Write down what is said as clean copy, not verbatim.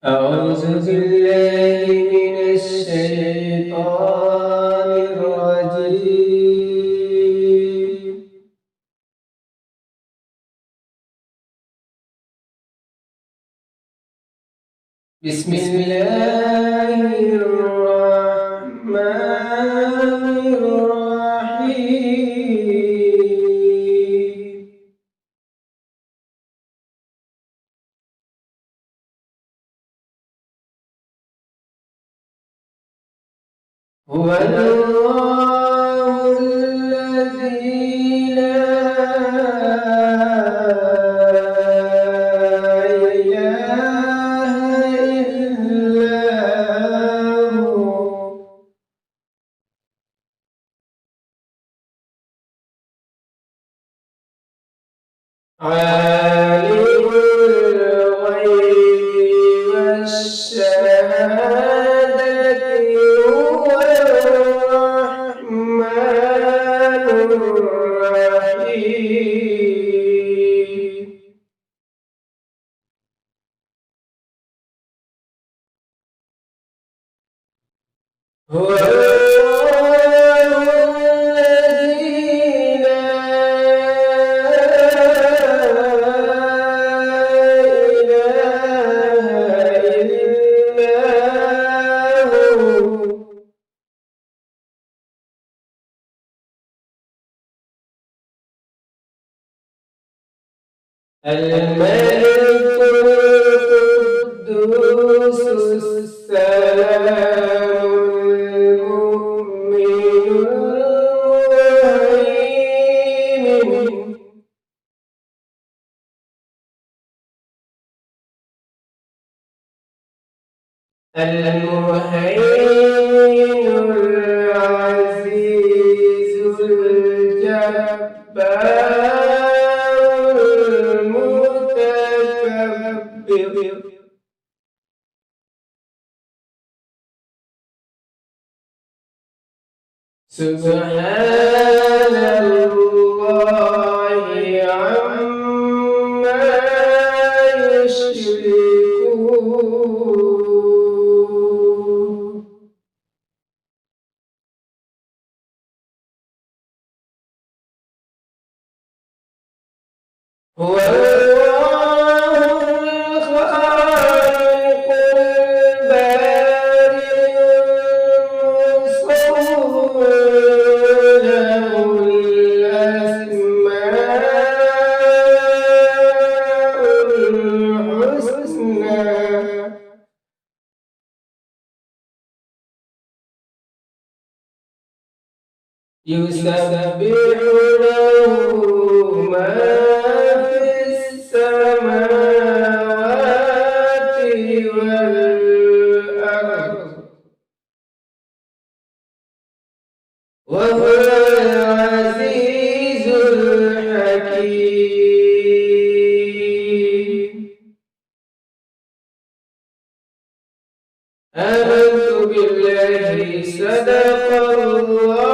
أعوذ بالله من الشيطان الرجيم. بسم الله الرحمن الرحيم. هو الله الذي لا إله إلا هو عالم الغيب والشهادة هو الرحمن الرحيم. هو الله الذي لا إله إلا هو الملك القدوس السلام المؤمن المهيمن العزيز الجبار المتكبر. سبحان الله عما يشركون. هو الله الخالق البارئ المصور له الأسماء الحسنى. يسبح له ما في السماوات والأرض وهو العزيز الحكيم. آمنت بالله صدق الله